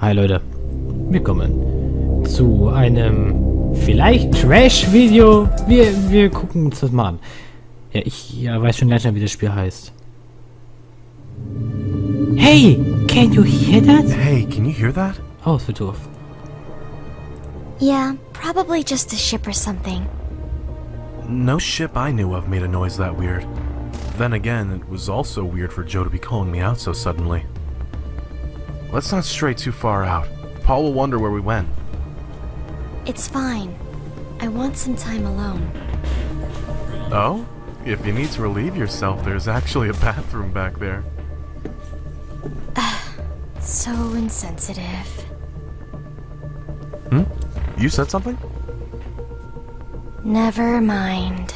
Hi Leute, willkommen zu einem vielleicht Trash-Video. Wir gucken uns das mal an. Ja, ich weiß schon ganz schnell, wie das Spiel heißt. Hey, can you hear that? Hey, can you hear that? Oh, es wird doof. Yeah, probably just a ship or something. No ship I knew of made a noise that weird. Then again, it was also weird for Joe to be calling me out so suddenly. Let's not stray too far out. Paul will wonder where we went. It's fine. I want some time alone. Oh? If you need to relieve yourself, there's actually a bathroom back there. So insensitive. Hmm? You said something? Never mind.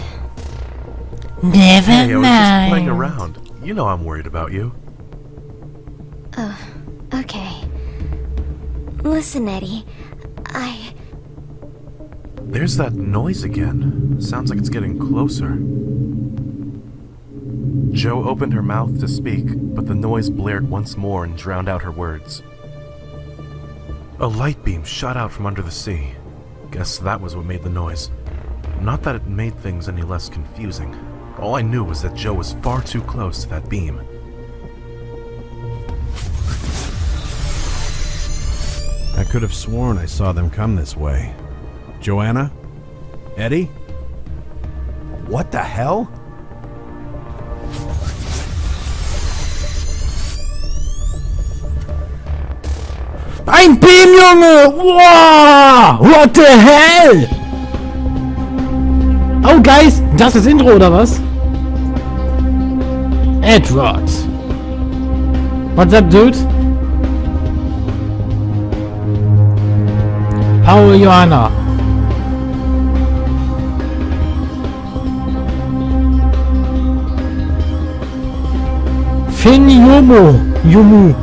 Never Hey, I was just playing around. You know I'm worried about you. Okay. Listen, Eddie. There's that noise again. Sounds like it's getting closer. Joe opened her mouth to speak, but the noise blared once more and drowned out her words. A light beam shot out from under the sea. Guess that was what made the noise. Not that it made things any less confusing. All I knew was that Joe was far too close to that beam. I could have sworn I saw them come this way. Joanna? Eddie? What the hell? Ein Beam, Junge! Wow! What the hell? Oh, guys, das ist Intro, oder was? Edward. What's up, dude? Paul, Johanna. Finn, Yumu.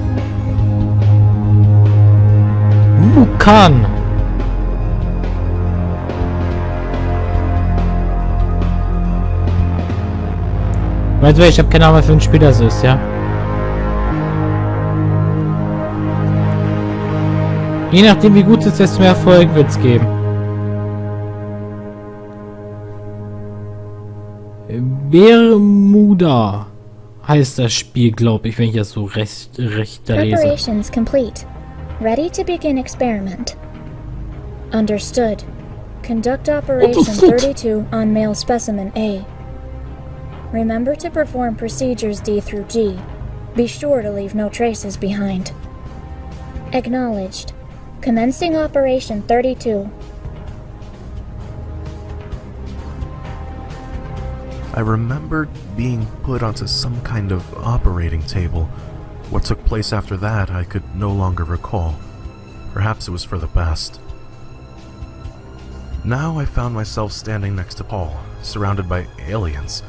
Mukan. Weißt du, ich habe keine Ahnung, was für ein Spiel das ist, ja? Je nachdem, wie gut es ist, desto mehr Erfolg wird es geben. Barmuda heißt das Spiel, glaube ich, wenn ich das so recht da lese. Preparations complete. Ready to begin experiment. Understood. Conduct Operation 32 on male specimen A. Remember to perform procedures D through G. Be sure to leave no traces behind. Acknowledged. Commencing Operation 32. I remembered being put onto some kind of operating table. What took place after that, I could no longer recall. Perhaps it was for the best. Now I found myself standing next to Paul, surrounded by aliens.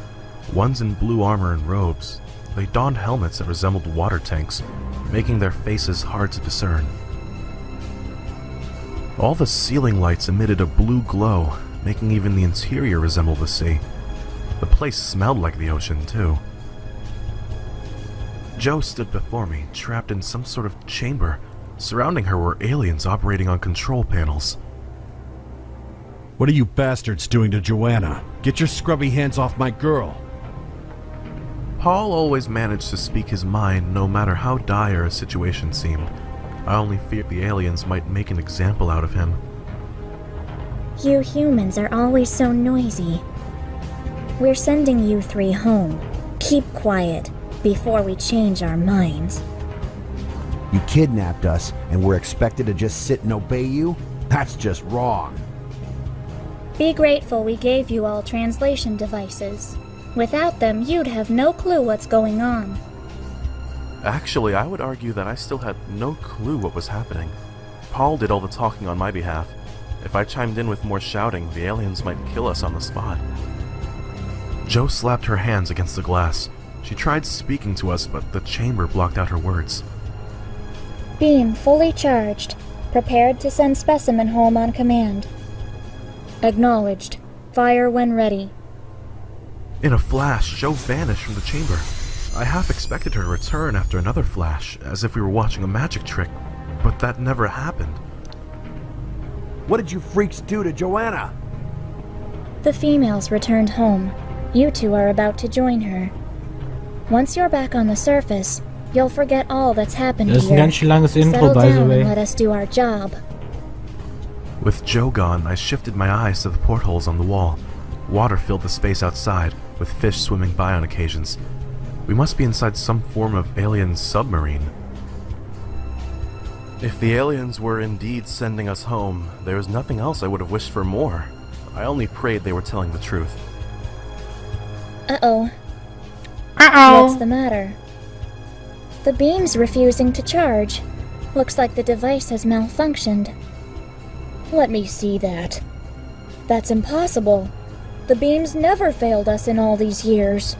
Ones in blue armor and robes. They donned helmets that resembled water tanks, making their faces hard to discern. All the ceiling lights emitted a blue glow, making even the interior resemble the sea. The place smelled like the ocean, too. Joe stood before me, trapped in some sort of chamber. Surrounding her were aliens operating on control panels. What are you bastards doing to Joanna? Get your scrubby hands off my girl! Paul always managed to speak his mind no matter how dire a situation seemed. I only feared the aliens might make an example out of him. You humans are always so noisy. We're sending you three home. Keep quiet before we change our minds. You kidnapped us, and we're expected to just sit and obey you? That's just wrong. Be grateful we gave you all translation devices. Without them, you'd have no clue what's going on. Actually, I would argue that I still had no clue what was happening. Paul did all the talking on my behalf. If I chimed in with more shouting, the aliens might kill us on the spot. Joe slapped her hands against the glass. She tried speaking to us, but the chamber blocked out her words. Beam fully charged. Prepared to send specimen home on command. Acknowledged. Fire when ready. In a flash, Joe vanished from the chamber. I half expected her to return after another flash, as if we were watching a magic trick. But that never happened. What did you freaks do to Joanna? The females returned home. You two are about to join her. Once you're back on the surface, you'll forget all that's happened Das ist ein here. ganz schön langes Intro, Settle by the down way. and let us do our job. With Joe gone, I shifted my eyes to the portholes on the wall. Water filled the space outside, with fish swimming by on occasions. We must be inside some form of alien submarine. If the aliens were indeed sending us home, there was nothing else I would have wished for more. I only prayed they were telling the truth. Uh-oh. What's the matter? The beam's refusing to charge. Looks like the device has malfunctioned. Let me see that. That's impossible. The beam's never failed us in all these years.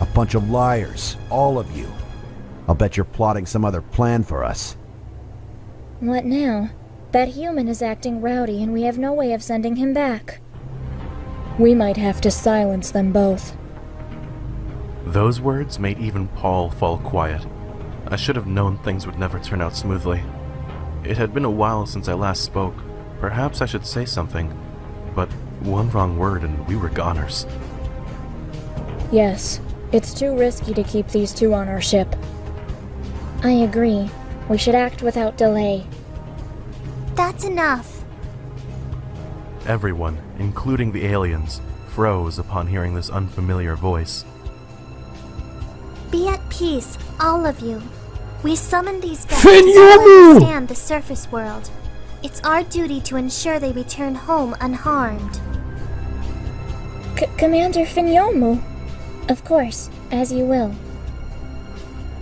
A bunch of liars, all of you. I'll bet you're plotting some other plan for us. What now? That human is acting rowdy and we have no way of sending him back. We might have to silence them both. Those words made even Paul fall quiet. I should have known things would never turn out smoothly. It had been a while since I last spoke. Perhaps I should say something, but one wrong word and we were goners. Yes, it's too risky to keep these two on our ship. I agree. We should act without delay. That's enough. Everyone, including the aliens, froze upon hearing this unfamiliar voice. Be at peace, all of you. We summoned these guys Finyomu! to understand the surface world. It's our duty to ensure they return home unharmed. Commander Finyomu. Of course, as you will.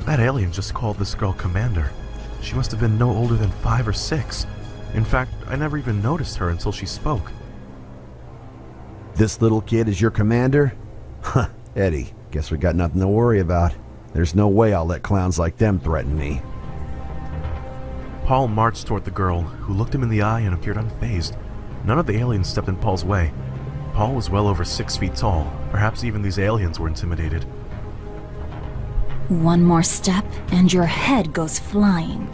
That alien just called this girl Commander. She must have been no older than 5 or 6. In fact, I never even noticed her until she spoke. This little kid is your commander? Huh, Eddie, guess we got nothing to worry about. There's no way I'll let clowns like them threaten me. Paul marched toward the girl, who looked him in the eye and appeared unfazed. None of the aliens stepped in Paul's way. Paul was well over 6 feet tall. Perhaps even these aliens were intimidated. One more step, and your head goes flying.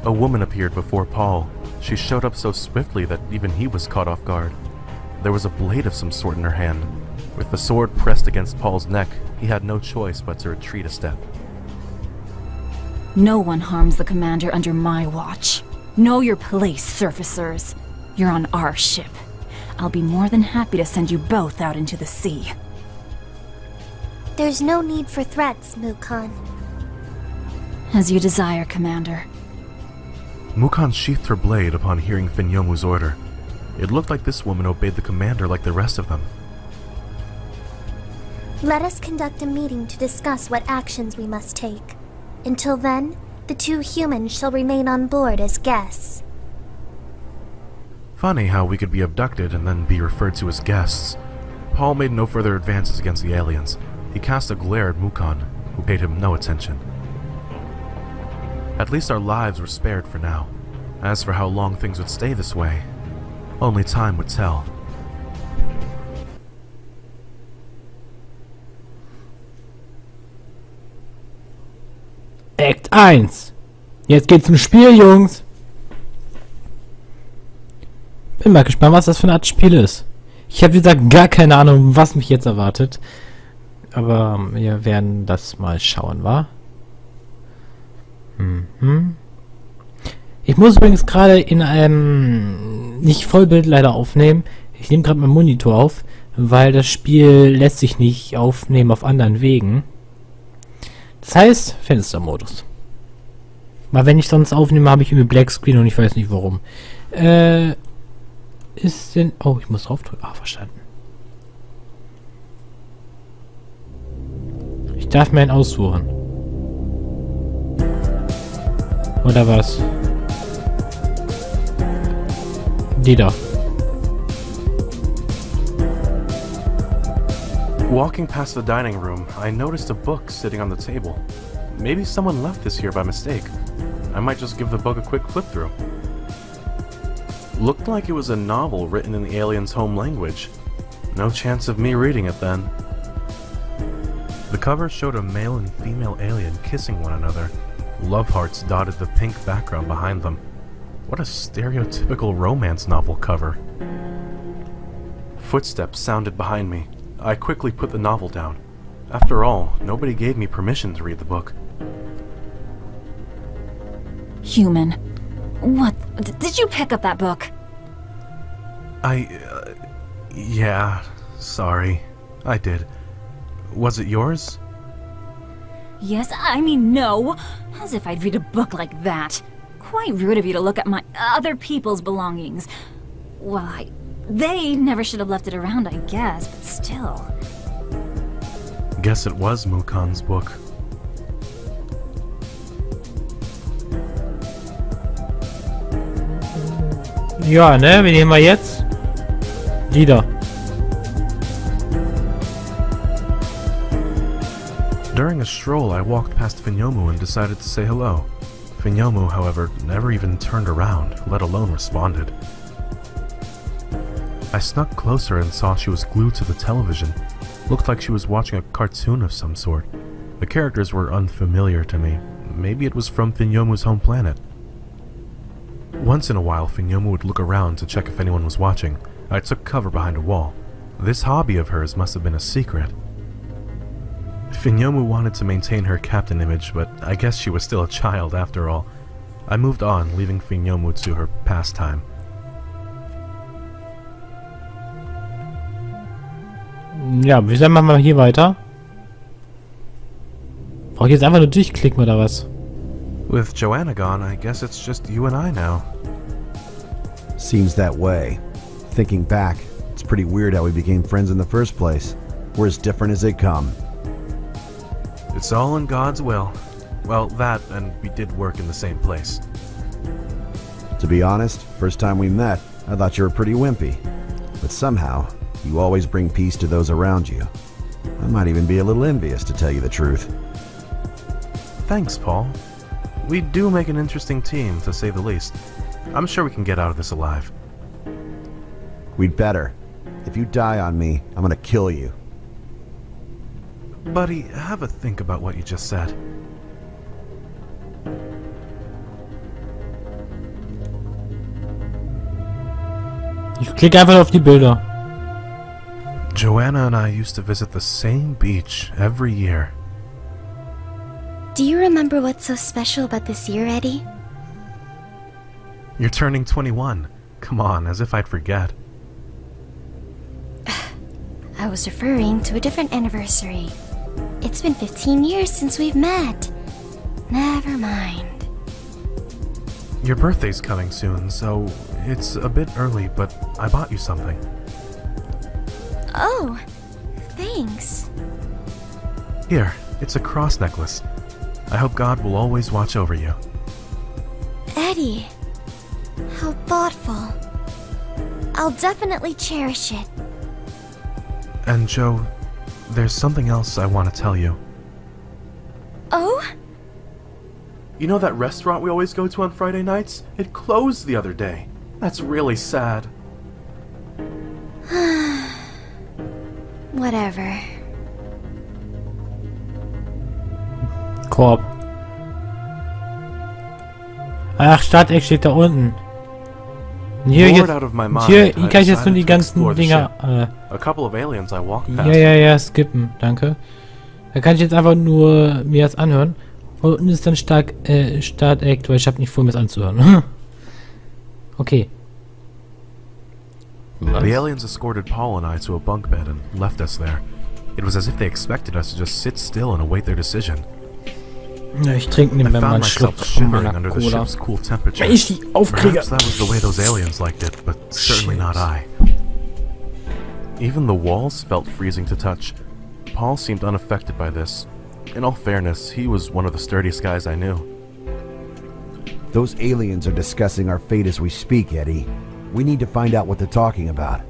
A woman appeared before Paul. She showed up so swiftly that even he was caught off guard. There was a blade of some sort in her hand. With the sword pressed against Paul's neck, he had no choice but to retreat a step. No one harms the commander under my watch. Know your place, surfacers. You're on our ship. I'll be more than happy to send you both out into the sea. There's no need for threats, Mukon. As you desire, Commander. Mukon sheathed her blade upon hearing Finyomu's order. It looked like this woman obeyed the commander like the rest of them. Let us conduct a meeting to discuss what actions we must take. Until then, the 2 humans shall remain on board as guests. Funny how we could be abducted and then be referred to as guests. Paul made no further advances against the aliens. He cast a glare at Mukon, who paid him no attention. At least our lives were spared for now. As for how long things would stay this way, only time would tell. Act 1. Jetzt geht's zum Spiel, Jungs. Bin mal gespannt, was das für eine Art Spiel ist. Ich habe, wie gesagt, gar keine Ahnung, was mich jetzt erwartet. Aber wir werden das mal schauen, wa? Ich muss übrigens gerade in einem nicht Vollbild leider aufnehmen. Ich nehme gerade meinen Monitor auf, weil das Spiel lässt sich nicht aufnehmen auf anderen Wegen. Das heißt, Fenstermodus. Weil wenn ich sonst aufnehme, habe ich irgendwie Blackscreen und ich weiß nicht warum. Ist denn... Oh, ich muss drauf drücken. Ah, verstanden. Ich darf mir einen aussuchen. Oder was? Die da. Walking past the dining room, I noticed a book sitting on the table. Maybe someone left this here by mistake. I might just give the book a quick flip through. Looked like it was a novel written in the alien's home language. No chance of me reading it then. The cover showed a male and female alien kissing one another. Love hearts dotted the pink background behind them. What a stereotypical romance novel cover. Footsteps sounded behind me. I quickly put the novel down. After all, nobody gave me permission to read the book. Human. What? Did you pick up that book? Yeah, sorry. I did. Was it yours? Yes, I mean no. As if I'd read a book like that. Quite rude of you to look at my other people's belongings. Well, they never should have left it around, I guess, but still. Guess it was Mukan's book. Ja, ne? Wen nehmen wir jetzt? Lieder. During a stroll, I walked past Finyomu and decided to say hello. Finyomu, however, never even turned around, let alone responded. I snuck closer and saw she was glued to the television. Looked like she was watching a cartoon of some sort. The characters were unfamiliar to me. Maybe it was from Finyomu's home planet. Once in a while, Finyomu would look around to check if anyone was watching. I took cover behind a wall. This hobby of hers must have been a secret. Finyomu wanted to maintain her captain image, but I guess she was still a child after all. I moved on, leaving Finyomu to her pastime. Ja, wie sagen wir mal hier weiter? Brauche ich jetzt einfach nur durchklicken oder was? With Joanna gone, I guess it's just you and I now. Seems that way. Thinking back, it's pretty weird how we became friends in the first place. We're as different as they come. It's all in God's will. Well, that, and we did work in the same place. To be honest, first time we met, I thought you were pretty wimpy. But somehow, you always bring peace to those around you. I might even be a little envious, to tell you the truth. Thanks, Paul. We do make an interesting team, to say the least. I'm sure we can get out of this alive. We'd better. If you die on me, I'm gonna kill you. Buddy, have a think about what you just said. Ich klicke einfach auf die Bilder. Joanna and I used to visit the same beach every year. Do you remember what's so special about this year, Eddie? You're turning 21. Come on, as if I'd forget. I was referring to a different anniversary. It's been 15 years since we've met. Never mind. Your birthday's coming soon, so it's a bit early, but I bought you something. Oh, thanks. Here, it's a cross necklace. I hope God will always watch over you. Eddie, how thoughtful. I'll definitely cherish it. And Joe, there's something else I want to tell you. Oh? You know that restaurant we always go to on Friday nights? It closed the other day. That's really sad. Whatever. Korb. Ach, Starteck steht da unten. Hier, Bored out of my mind, hier I kann ich jetzt nur decided die to ganzen explore the Dinger... ship. A couple of aliens I walked past. Ja, skippen, danke. Da kann ich jetzt einfach nur mir das anhören. Und unten ist dann Start-Act, weil ich habe nicht vor, mir das anzuhören. Okay. The aliens escorted Paul and I to a bunk bed and left us there. It was as if they expected us to just sit still and await their decision. Ja, ich trinke I nebenbei mal einen found Schluck myself von shivering meiner under the Cola. ship's cool temperature. Wenn ich die aufkriege. Perhaps that was the way those aliens liked it, but certainly Shit. not I. Even the walls felt freezing to touch. Paul seemed unaffected by this. In all fairness, he was one of the sturdiest guys I knew. Those aliens are discussing our fate as we speak, Eddie. We need to find out what they're talking about.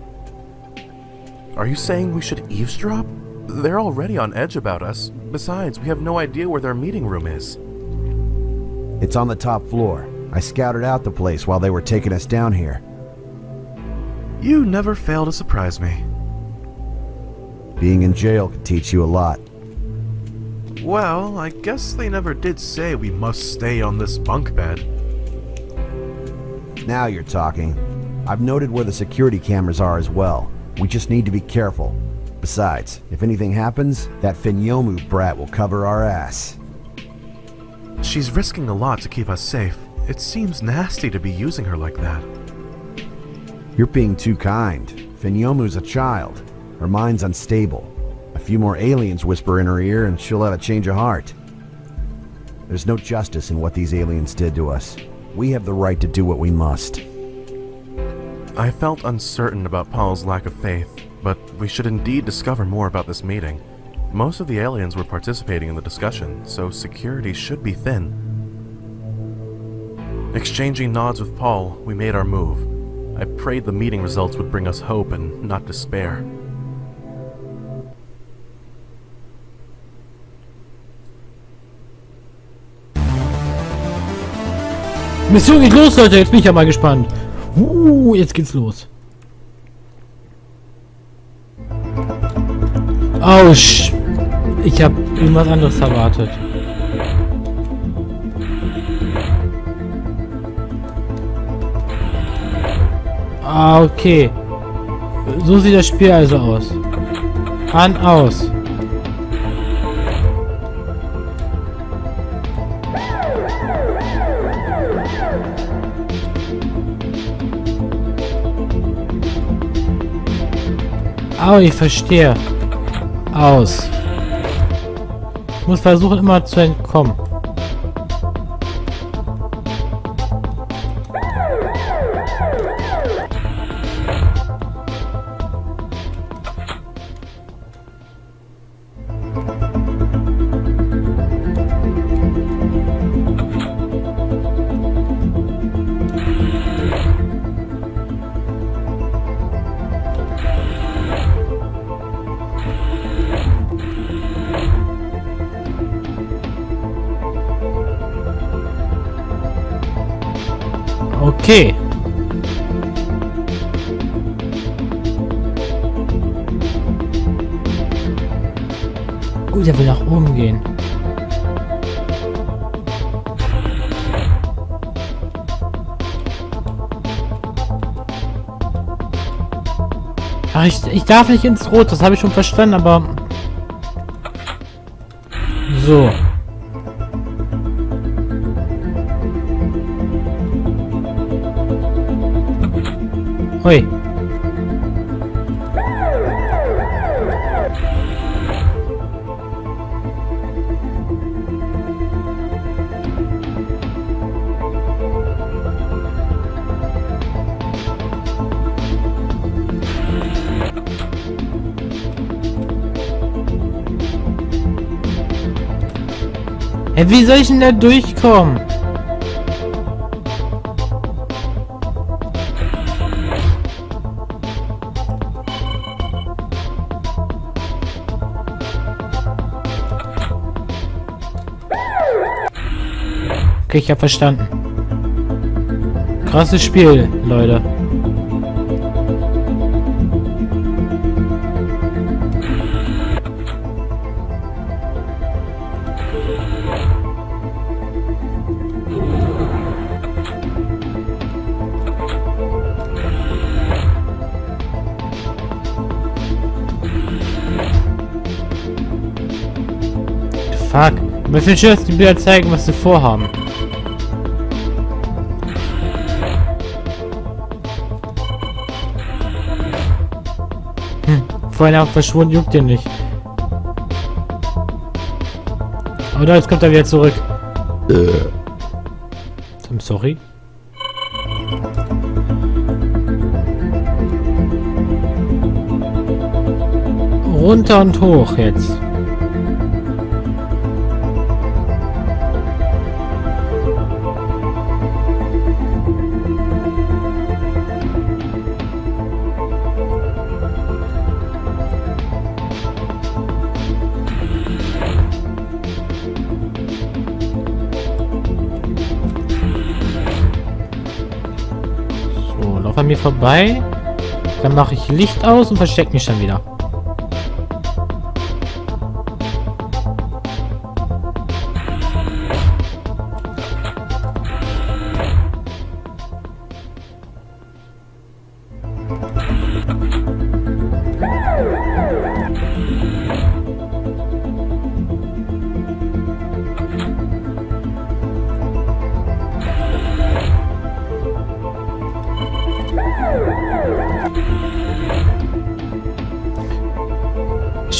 Are you saying we should eavesdrop? They're already on edge about us. Besides, we have no idea where their meeting room is. It's on the top floor. I scouted out the place while they were taking us down here. You never fail to surprise me. Being in jail could teach you a lot. Well, I guess they never did say we must stay on this bunk bed. Now you're talking. I've noted where the security cameras are as well. We just need to be careful. Besides, if anything happens, that Finyomu brat will cover our ass. She's risking a lot to keep us safe. It seems nasty to be using her like that. You're being too kind. Finyomu's a child. Her mind's unstable. A few more aliens whisper in her ear and she'll have a change of heart. There's no justice in what these aliens did to us. We have the right to do what we must. I felt uncertain about Paul's lack of faith, but we should indeed discover more about this meeting. Most of the aliens were participating in the discussion, so security should be thin. Exchanging nods with Paul, we made our move. I prayed the meeting results would bring us hope and not despair. Mission geht los, Leute. Jetzt bin ich ja mal gespannt. Jetzt geht's los. Oh, ich habe irgendwas anderes erwartet. Ah, okay. So sieht das Spiel also aus. An, aus. Oh, ich verstehe. Aus. Ich muss versuchen, immer zu entkommen. Okay. Gut, er will nach oben gehen. Ach, ich darf nicht ins Rot, das habe ich schon verstanden, aber... So. Hui. Hey, wie soll ich denn da durchkommen? Okay, ich hab verstanden. Krasses Spiel, Leute. Fuck. Aber ich finde schön, dass die Bilder zeigen, was sie vorhaben. Vorhin auch verschwunden, juckt den nicht. Oder jetzt kommt er wieder zurück. I'm sorry. Runter und hoch jetzt. An mir vorbei, dann mache ich Licht aus und verstecke mich dann wieder.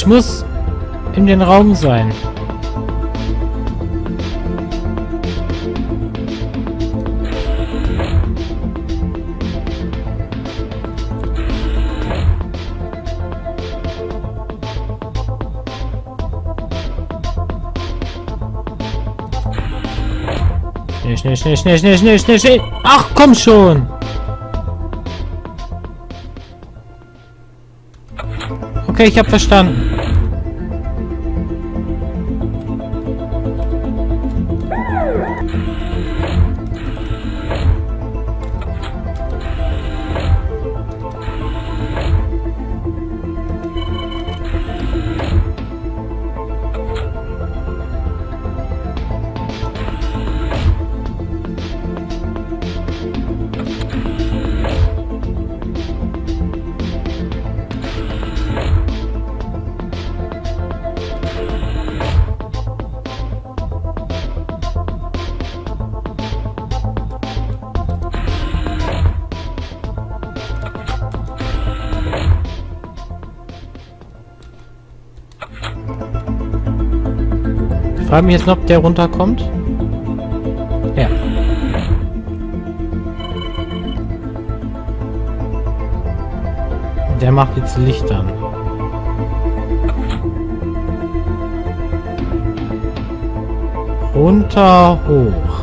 muss in den Raum sein. Schnell. Ach, komm schon! Okay, ich hab verstanden. Ich frage mich jetzt noch, ob der runterkommt. Ja. Der macht jetzt Licht an. Runter, hoch.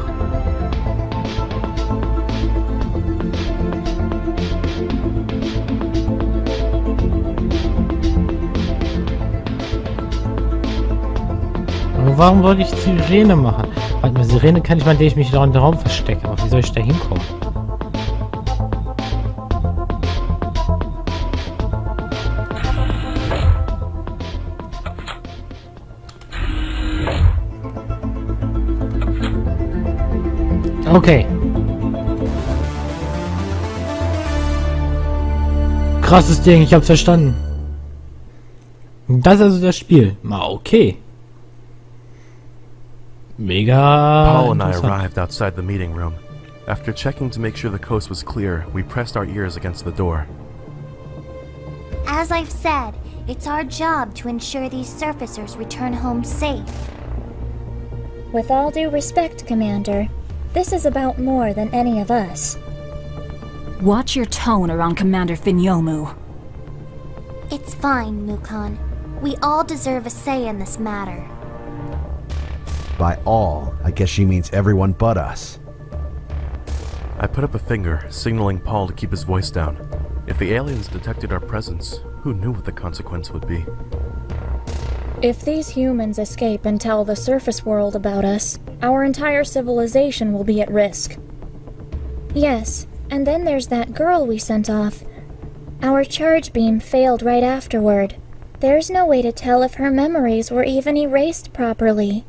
Aber warum wollte ich Sirene machen? Warte mal, Sirene kann ich mal, indem ich mich da in den Raum verstecke. Aber wie soll ich da hinkommen? Okay. Krasses Ding, ich hab's verstanden. Das ist also das Spiel. Okay. Mega. Paul and I arrived outside the meeting room. After checking to make sure the coast was clear, we pressed our ears against the door. As I've said, it's our job to ensure these surfacers return home safe. With all due respect, Commander, this is about more than any of us. Watch your tone around Commander Finyomu. It's fine, Mukon. We all deserve a say in this matter. By all, I guess she means everyone but us. I put up a finger, signaling Paul to keep his voice down. If the aliens detected our presence, who knew what the consequence would be? If these humans escape and tell the surface world about us, our entire civilization will be at risk. Yes, and then there's that girl we sent off. Our charge beam failed right afterward. There's no way to tell if her memories were even erased properly.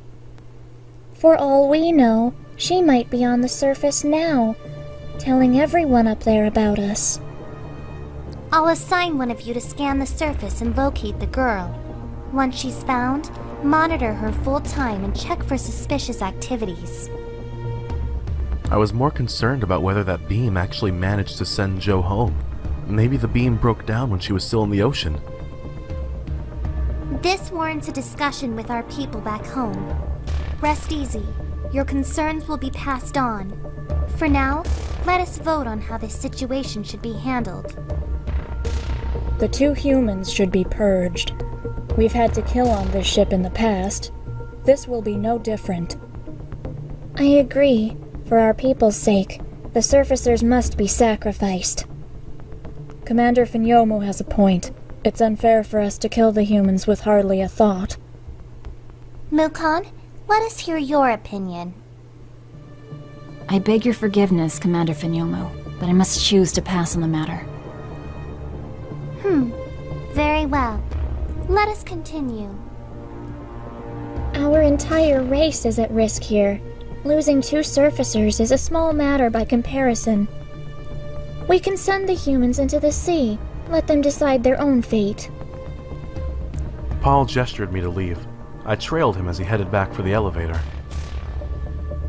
For all we know, she might be on the surface now, telling everyone up there about us. I'll assign one of you to scan the surface and locate the girl. Once she's found, monitor her full time and check for suspicious activities. I was more concerned about whether that beam actually managed to send Joe home. Maybe the beam broke down when she was still in the ocean. This warrants a discussion with our people back home. Rest easy. Your concerns will be passed on. For now, let us vote on how this situation should be handled. The two humans should be purged. We've had to kill on this ship in the past. This will be no different. I agree. For our people's sake, the surfacers must be sacrificed. Commander Finyomu has a point. It's unfair for us to kill the humans with hardly a thought. Mukon, let us hear your opinion. I beg your forgiveness, Commander Finyomu, but I must choose to pass on the matter. Very well. Let us continue. Our entire race is at risk here. Losing two surfacers is a small matter by comparison. We can send the humans into the sea, let them decide their own fate. Paul gestured me to leave. I trailed him as he headed back for the elevator.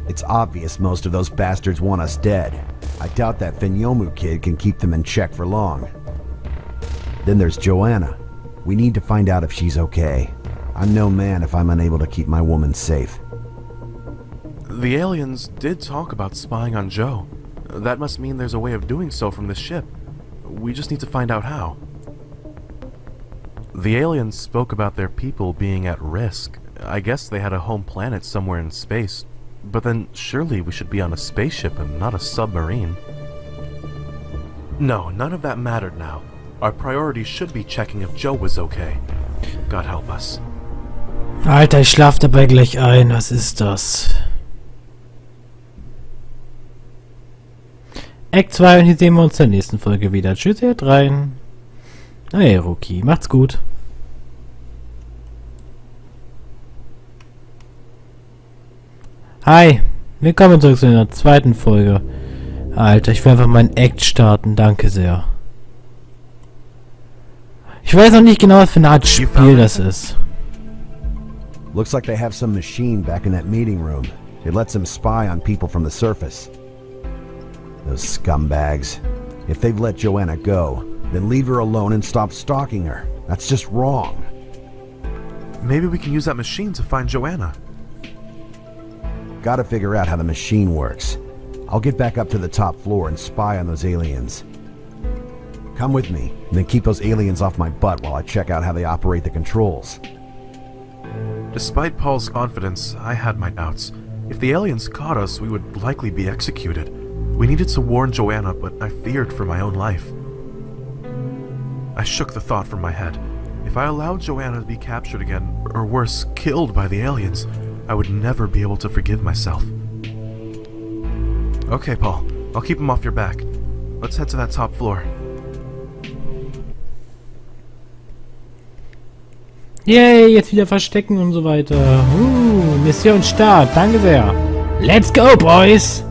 It's obvious most of those bastards want us dead. I doubt that Finyomu kid can keep them in check for long. Then there's Joanna. We need to find out if she's okay. I'm no man if I'm unable to keep my woman safe. The aliens did talk about spying on Joe. That must mean there's a way of doing so from this ship. We just need to find out how. The aliens spoke about their people being at risk. I guess they had a home planet somewhere in space. But then surely we should be on a spaceship and not a submarine. No, none of that mattered now. Our priority should be checking if Joe was okay. God help us. Alter, ich schlaf dabei gleich ein. Was ist das? Act 2 und hier sehen wir uns in der nächsten Folge wieder. Tschüss, ihr dreien. Hey, Rookie. Macht's gut. Hi. Willkommen zurück zu einer zweiten Folge. Alter, ich will einfach meinen Act starten. Danke sehr. Ich weiß noch nicht genau, was für eine Art Spiel das ist. Looks like they have some machine back in that meeting room. It lets them spy on people from the surface. Those scumbags. If they've let Joanna go, then leave her alone and stop stalking her. That's just wrong. Maybe we can use that machine to find Joanna. Gotta figure out how the machine works. I'll get back up to the top floor and spy on those aliens. Come with me, and then keep those aliens off my butt while I check out how they operate the controls. Despite Paul's confidence, I had my doubts. If the aliens caught us, we would likely be executed. We needed to warn Joanna, but I feared for my own life. I shook the thought from my head. If I allowed Joanna to be captured again, or worse, killed by the aliens, I would never be able to forgive myself. Okay, Paul. I'll keep him off your back. Let's head to that top floor. Yay, jetzt wieder verstecken und so weiter. Mission Start. Danke sehr. Let's go, boys!